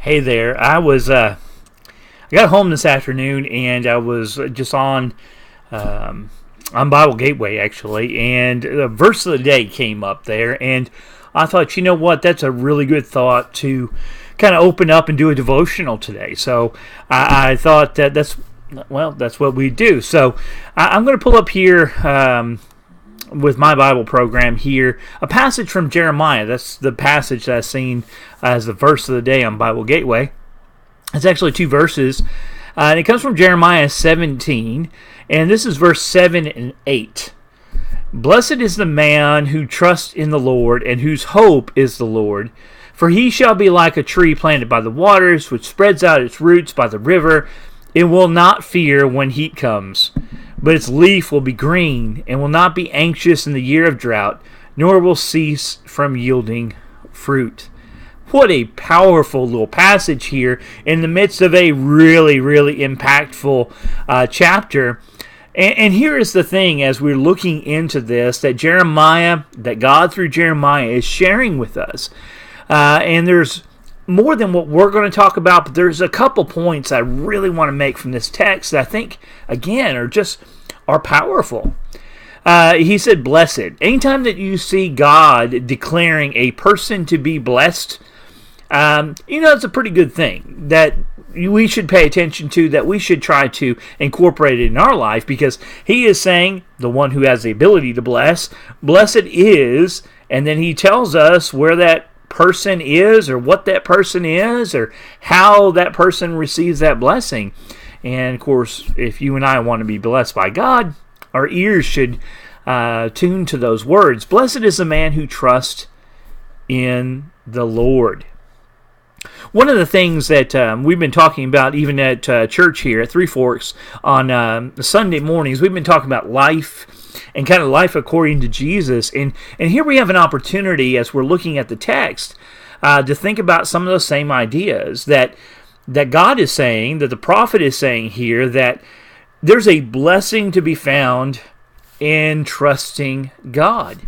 Hey there. I got home this afternoon and I was just on Bible Gateway actually, and the verse of the day came up there, and I thought, you know what, that's a really good thought to kind of open up and do a devotional today. So I thought that's what we do. So I'm going to pull up here. With my Bible program here, a passage from Jeremiah. That's the passage that I've seen as the verse of the day on Bible Gateway. It's actually two verses, and it comes from Jeremiah 17, and this is verse 7 and 8. Blessed is the man who trusts in the Lord, and whose hope is the Lord. For he shall be like a tree planted by the waters, which spreads out its roots by the river. It will not fear when heat comes, but its leaf will be green, and will not be anxious in the year of drought, nor will cease from yielding fruit. What a powerful little passage here in the midst of a really, really impactful chapter. And here is the thing, as we're looking into this, that God through Jeremiah is sharing with us. And there's more than what we're going to talk about, but there's a couple points I really want to make from this text that I think, again, are powerful. He said, blessed. Anytime that you see God declaring a person to be blessed, it's a pretty good thing that we should pay attention to, that we should try to incorporate it in our life, because he is saying, the one who has the ability to bless, blessed is, and then he tells us where that person is, or what that person is, or how that person receives that blessing. And of course, if you and I want to be blessed by God, our ears should tune to those words. Blessed is the man who trusts in the Lord. One of the things that we've been talking about, even at church here at Three Forks on Sunday mornings, we've been talking about life and kind of life according to Jesus. And here we have an opportunity, as we're looking at the text, to think about some of those same ideas that God is saying, that the prophet is saying here, that there's a blessing to be found in trusting God.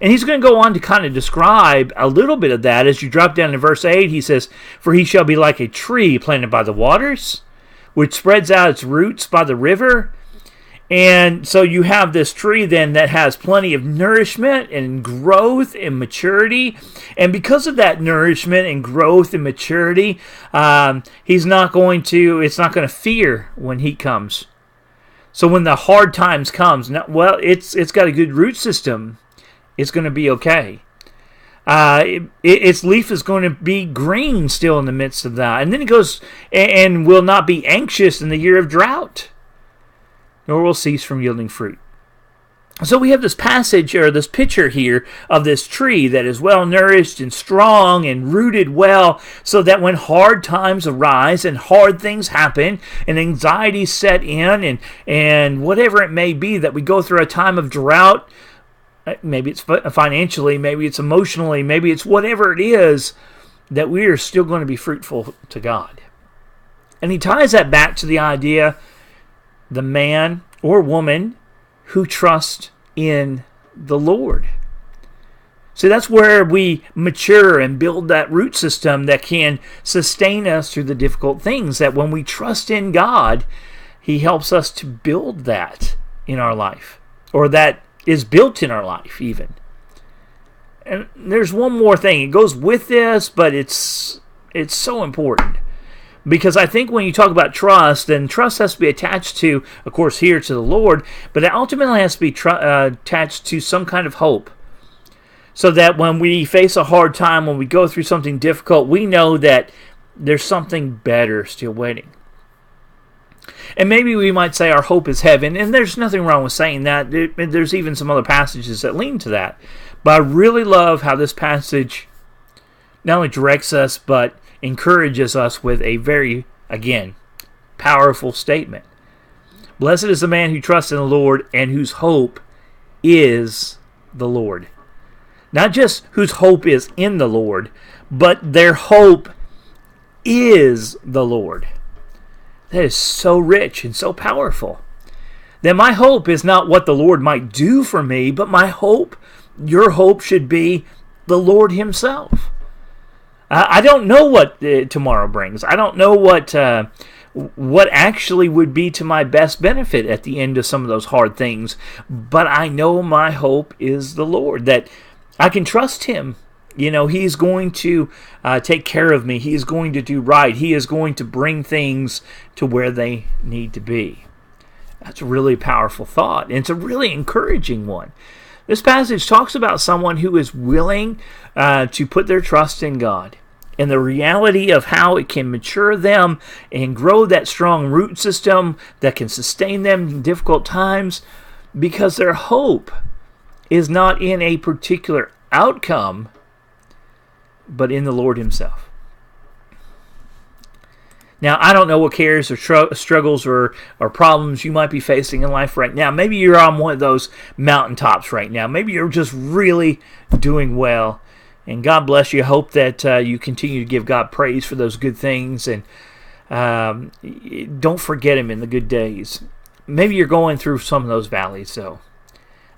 And he's going to go on to kind of describe a little bit of that. As you drop down to verse 8, he says, for he shall be like a tree planted by the waters, which spreads out its roots by the river. And so you have this tree then that has plenty of nourishment and growth and maturity. And because of that nourishment and growth and maturity, it's not going to fear when heat comes. So when the hard times comes, it's got a good root system. It's going to be okay. Its leaf is going to be green still in the midst of that. And then it goes, and will not be anxious in the year of drought, nor will cease from yielding fruit. So we have this passage, or this picture here, of this tree that is well nourished and strong and rooted well, so that when hard times arise and hard things happen and anxiety set in and whatever it may be, that we go through a time of drought, maybe it's financially, maybe it's emotionally, maybe it's whatever it is, that we are still going to be fruitful to God. And he ties that back to the idea, the man or woman who trusts in the Lord. So that's where we mature and build that root system that can sustain us through the difficult things, that when we trust in God, he helps us to build that in our life, or that is built in our life even. And there's one more thing. It goes with this, but it's so important. Because I think when you talk about trust, then trust has to be attached to, of course, here to the Lord, but it ultimately has to be attached to some kind of hope. So that when we face a hard time, when we go through something difficult, we know that there's something better still waiting. And maybe we might say our hope is heaven, and there's nothing wrong with saying that. There's even some other passages that lean to that. But I really love how this passage not only directs us, but encourages us with a very, again, powerful statement. Blessed is the man who trusts in the Lord and whose hope is the Lord. Not just whose hope is in the Lord, but their hope is the Lord. That is so rich and so powerful. That my hope is not what the Lord might do for me, but my hope, your hope should be the Lord himself. I don't know what tomorrow brings. I don't know what actually would be to my best benefit at the end of some of those hard things. But I know my hope is the Lord, that I can trust Him. He's going to take care of me. He's going to do right. He is going to bring things to where they need to be. That's a really powerful thought, and it's a really encouraging one. This passage talks about someone who is willing to put their trust in God, and the reality of how it can mature them and grow that strong root system that can sustain them in difficult times, because their hope is not in a particular outcome, but in the Lord Himself. Now, I don't know what cares or struggles or problems you might be facing in life right now. Maybe you're on one of those mountaintops right now. Maybe you're just really doing well. And God bless you. I hope that you continue to give God praise for those good things. And don't forget Him in the good days. Maybe you're going through some of those valleys, though.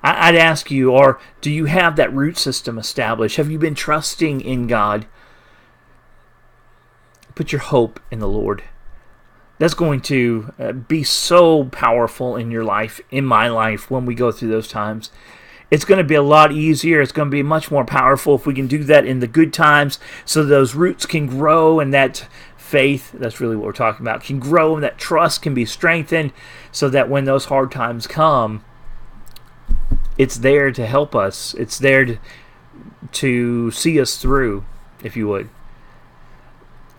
I'd ask you, or do you have that root system established? Have you been trusting in God? Put your hope in the Lord. That's going to be so powerful in your life, in my life, when we go through those times. It's going to be a lot easier. It's going to be much more powerful if we can do that in the good times, so those roots can grow, and that faith, that's really what we're talking about, can grow, and that trust can be strengthened, so that when those hard times come, it's there to help us. It's there to see us through, if you would.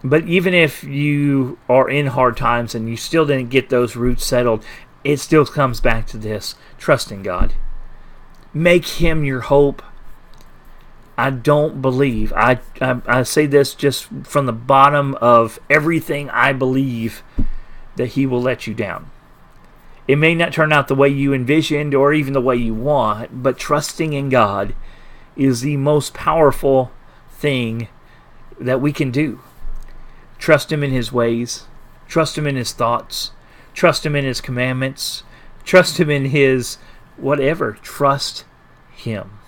But even if you are in hard times and you still didn't get those roots settled, it still comes back to this: trust in God. Make Him your hope. I don't believe, I say this just from the bottom of everything I believe, that He will let you down. It may not turn out the way you envisioned or even the way you want, but trusting in God is the most powerful thing that we can do. Trust Him in His ways. Trust Him in His thoughts. Trust Him in His commandments. Trust Him in His whatever. Trust Him.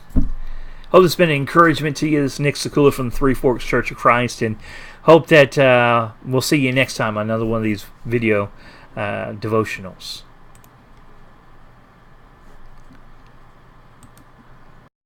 Hope it's been an encouragement to you. This is Nick Sakula from the Three Forks Church of Christ, and hope that we'll see you next time on another one of these video devotionals.